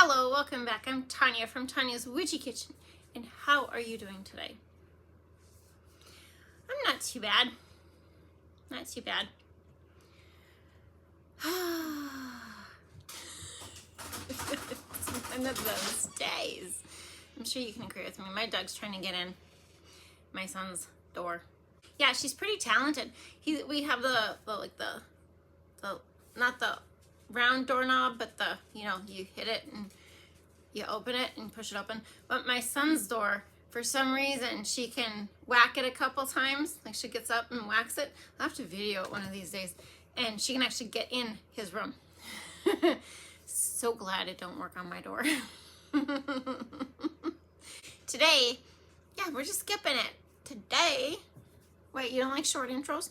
Hello, welcome back. I'm Tonya from Tonya's Witchy Kitchen. And how are you doing today? I'm not too bad. Not too bad. It's one of those days. I'm sure you can agree with me. My dog's trying to get in my son's door. Yeah, she's pretty talented. We have the not the round doorknob, but you hit it and you open it and push it open. But my son's door, for some reason, she can whack it a couple times. Like she gets up and whacks it. I'll have to video it one of these days. And she can actually get in his room. So glad it don't work on my door. Today, yeah, we're just skipping it. Today, wait, you don't like short intros?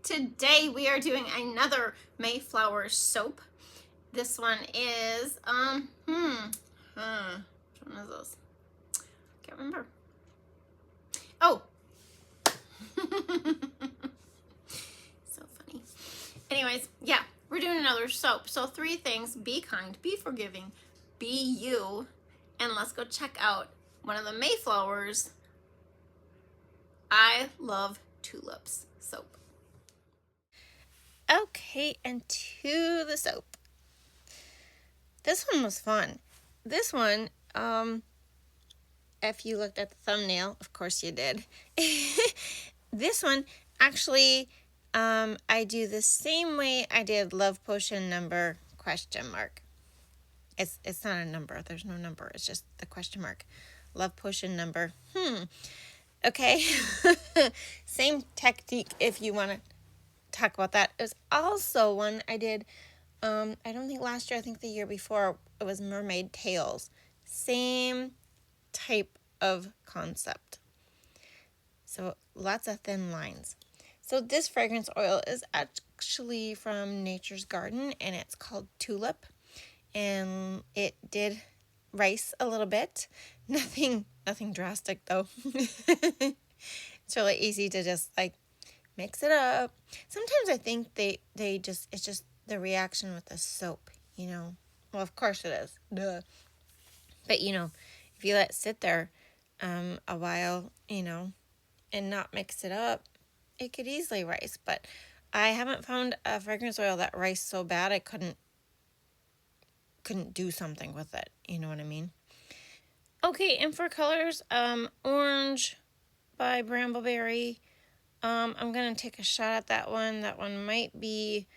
Today we are doing another Mayflower soap. This one is, which one is this? Can't remember. Oh. So funny. Anyways, yeah, we're doing another soap. So 3 things: be kind, be forgiving, be you, and let's go check out one of the Mayflowers I Love Tulips soap. Okay, and to the soap. This one was fun. This one, if you looked at the thumbnail, of course you did. This one, actually, I do the same way I did Love Potion number ? It's not a number. There's no number. It's just the question mark. Love Potion number. Okay. Same technique if you want to talk about that. It was also one I did, I don't think last year, I think the year before, it was Mermaid Tails. Same type of concept. So lots of thin lines. So this fragrance oil is actually from Nature's Garden, and it's called Tulip. And it did rice a little bit. Nothing drastic though. It's really easy to just like mix it up. Sometimes I think it's just the reaction with the soap, Well, of course it is. Duh. But, if you let it sit there a while, and not mix it up, it could easily rise. But I haven't found a fragrance oil that rice so bad I couldn't do something with it. You know what I mean? Okay, and for colors, orange by Brambleberry. I'm going to take a shot at that one. That one might be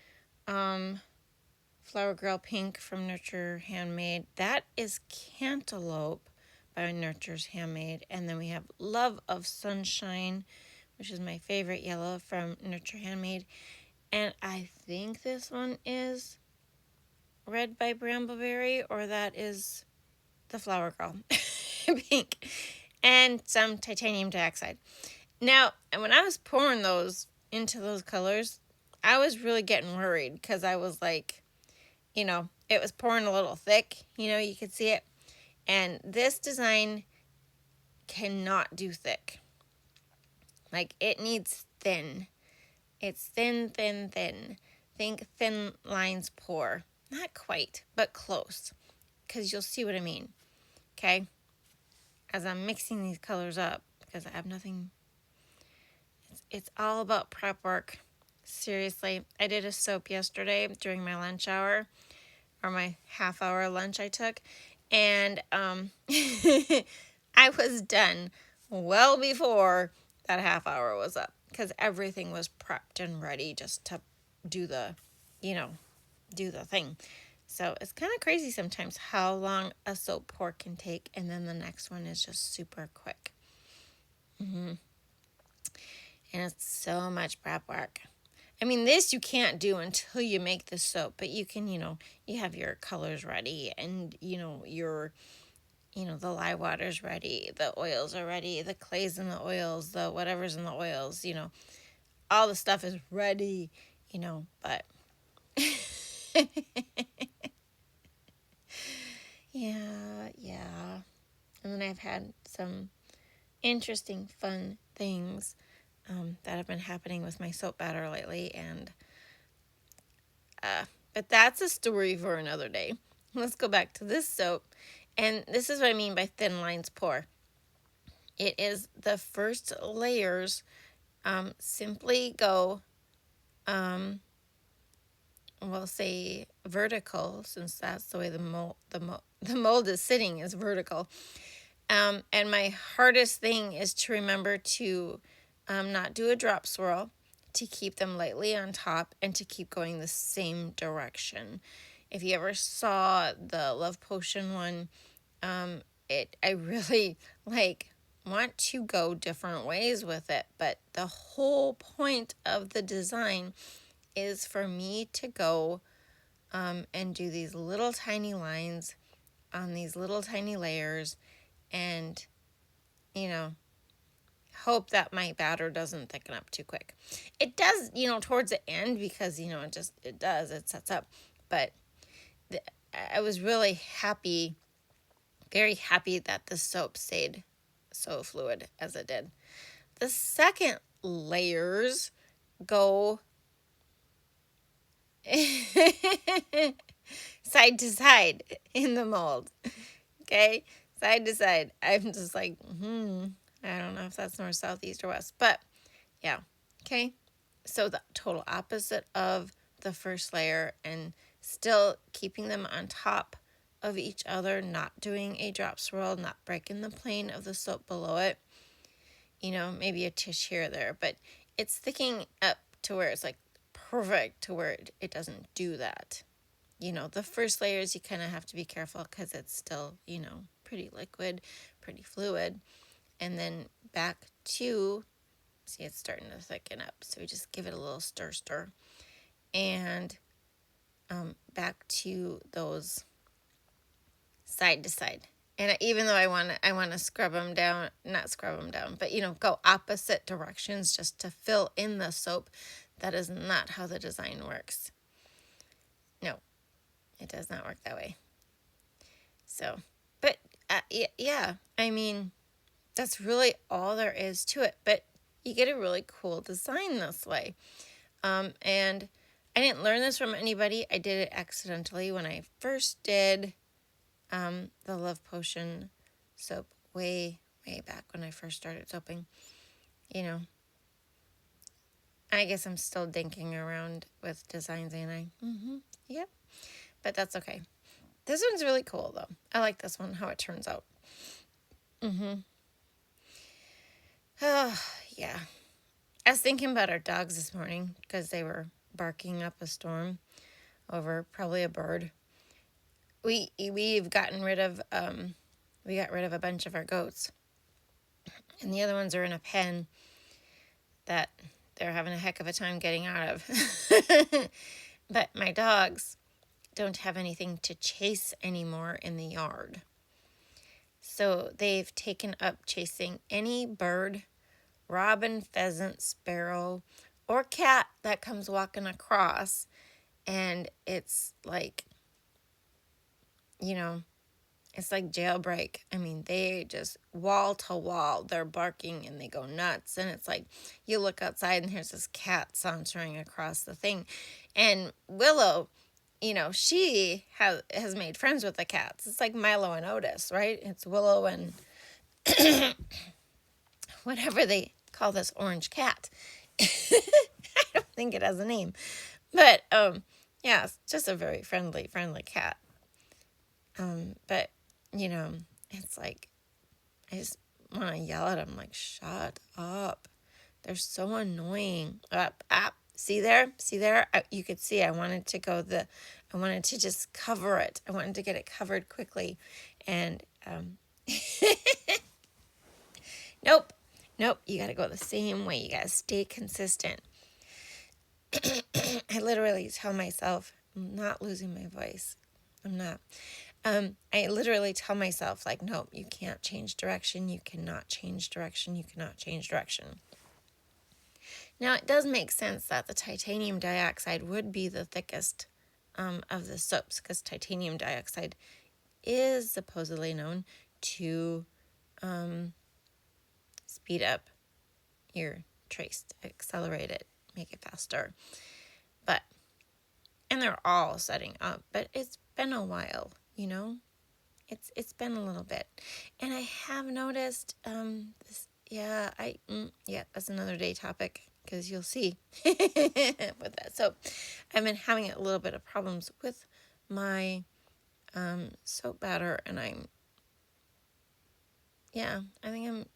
Flower Girl Pink from Nurture Handmade. That is Cantaloupe by Nurture's Handmade. And then we have Love of Sunshine, which is my favorite yellow from Nurture Handmade. And I think this one is Red by Brambleberry, or that is the Flower Girl Pink. And some titanium dioxide. Now, when I was pouring those into those colors, I was really getting worried because I was like, it was pouring a little thick, you could see it. And this design cannot do thick. Like, it needs thin. It's thin, thin, thin. Think thin lines pour. Not quite, but close. Because you'll see what I mean. Okay? As I'm mixing these colors up, because I have nothing. It's all about prep work. Seriously, I did a soap yesterday during my lunch hour, or my half-hour lunch I took, and I was done well before that half hour was up, because everything was prepped and ready just to do the thing. So it's kind of crazy sometimes how long a soap pour can take, and then the next one is just super quick. And it's so much prep work. I mean, this you can't do until you make the soap, but you can, you have your colors ready, and, your, the lye water's ready, the oils are ready, the clays and the oils, the whatever's in the oils, all the stuff is ready, but yeah. And then I've had some interesting, fun things that have been happening with my soap batter lately, and but that's a story for another day. let's go back to this soap. And this is what I mean by thin lines pour. It is the first layers simply go, we'll say vertical, since that's the way the mold is sitting, is vertical. And my hardest thing is to remember to not do a drop swirl, to keep them lightly on top, and to keep going the same direction. If you ever saw the Love Potion one, I really want to go different ways with it, but the whole point of the design is for me to go and do these little tiny lines on these little tiny layers, and hope that my batter doesn't thicken up too quick. It does, towards the end, because it sets up. But I was really happy, very happy, that the soap stayed so fluid as it did. The second layers go side to side in the mold. Okay, side to side. I'm just like, I don't know if that's north, south, east, or west, but yeah. Okay, so the total opposite of the first layer, and still keeping them on top of each other, not doing a drop swirl, not breaking the plane of the soap below it. Maybe a tish here or there, but it's thickening up to where it's like perfect, to where it doesn't do that. The first layers, you kind of have to be careful because it's still, pretty liquid, pretty fluid. And then back to, see, it's starting to thicken up. So we just give it a little stir. And back to those side to side. And even though I want to scrub them down, not scrub them down, but, go opposite directions just to fill in the soap, that is not how the design works. No, it does not work that way. So, but yeah, I mean, that's really all there is to it. But you get a really cool design this way. And I didn't learn this from anybody. I did it accidentally when I first did the Love Potion soap way back when I first started soaping. I guess I'm still dinking around with designs, ain't I? Yep. But that's okay. This one's really cool, though. I like this one, how it turns out. Oh, yeah. I was thinking about our dogs this morning because they were barking up a storm over probably a bird. We've gotten rid of we got rid of a bunch of our goats, and the other ones are in a pen that they're having a heck of a time getting out of. But my dogs don't have anything to chase anymore in the yard. So they've taken up chasing any bird, robin, pheasant, sparrow, or cat that comes walking across. And it's like, it's like jailbreak. I mean, they just wall to wall, they're barking and they go nuts. And it's like, you look outside and there's this cat sauntering across the thing. And Willow, she has made friends with the cats. It's like Milo and Otis, right? It's Willow and whatever they call this orange cat. I don't think it has a name. But, yeah, it's just a very friendly cat. But, it's like, I just want to yell at them, like, shut up. They're so annoying. Up. See there? You could see I wanted to just cover it. I wanted to get it covered quickly. And, nope. You got to go the same way. You got to stay consistent. I literally tell myself, I'm not losing my voice. I'm not. I literally tell myself, like, no, you can't change direction. You cannot change direction. You cannot change direction. Now, it does make sense that the titanium dioxide would be the thickest of the soaps, because titanium dioxide is supposedly known to speed up your trace, accelerate it, make it faster. And they're all setting up, but it's been a while you know. It's been a little bit. And I have noticed this, yeah, that's another day topic because you'll see with that. So I've been having a little bit of problems with my soap batter, and I think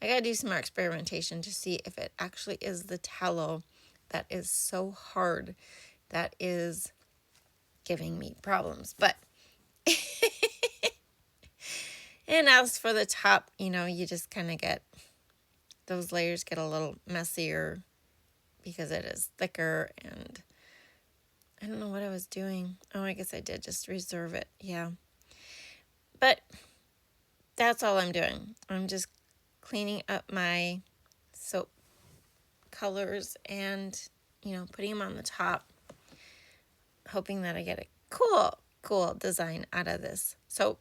I gotta do some more experimentation to see if it actually is the tallow that is so hard that is giving me problems. But and as for the top, you just kind of get those layers get a little messier because it is thicker, and I don't know what I was doing. Oh, I guess I did just reserve it. Yeah. But that's all I'm doing. I'm just cleaning up my soap colors and, putting them on the top, hoping that I get a cool design out of this soap.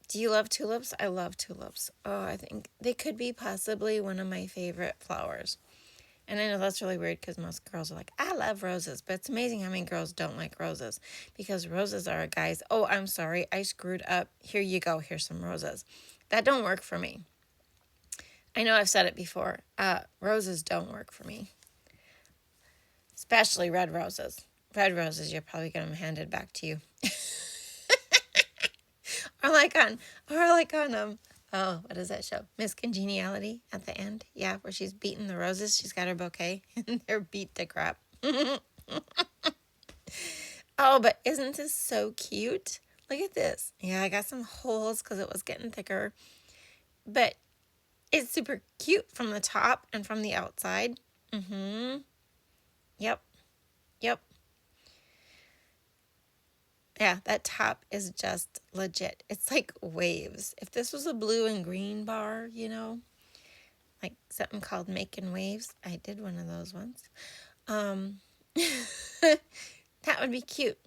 Do you love tulips? I love tulips. Oh, I think they could be possibly one of my favorite flowers. And I know that's really weird because most girls are like, I love roses. But it's amazing how many girls don't like roses because roses are a guy's, oh, I'm sorry, I screwed up. Here you go. Here's some roses. That don't work for me. I know I've said it before. Roses don't work for me. Especially red roses. Red roses, you're probably going to hand it back to you. Or like on oh, what is that show? Miss Congeniality at the end. Yeah, where she's beating the roses. She's got her bouquet and they're beat to crap. Oh, but isn't this so cute? Look at this. Yeah, I got some holes because it was getting thicker. But it's super cute from the top and from the outside. Yep. Yeah, that top is just legit. It's like waves. If this was a blue and green bar, like something called Making Waves. I did one of those once. That would be cute.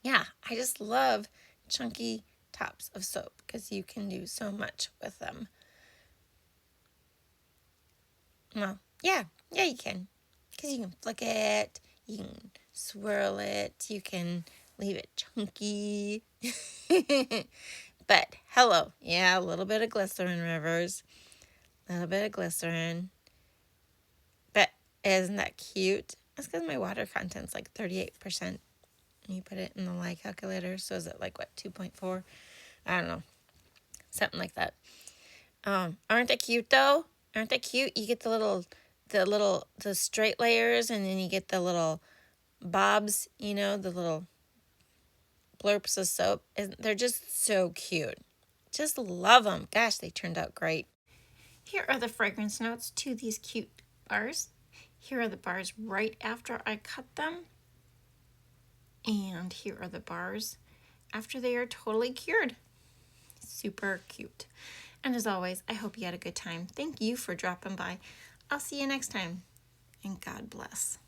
Yeah, I just love chunky tops of soap because you can do so much with them. Well, yeah, you can. Because you can flick it, you can swirl it, you can leave it chunky. But hello, yeah, a little bit of glycerin, Rivers. A little bit of glycerin. But isn't that cute? That's because my water content's like 38%. You put it in the lye calculator, so is it like what, 2.4? I don't know, something like that. Aren't they cute though? Aren't they cute? You get the straight layers, and then you get the little bobs, the little blurps of soap. They're just so cute. Just love them. Gosh, they turned out great. Here are the fragrance notes to these cute bars. Here are the bars right after I cut them. And here are the bars after they are totally cured. Super cute. And as always, I hope you had a good time. Thank you for dropping by. I'll see you next time. And God bless.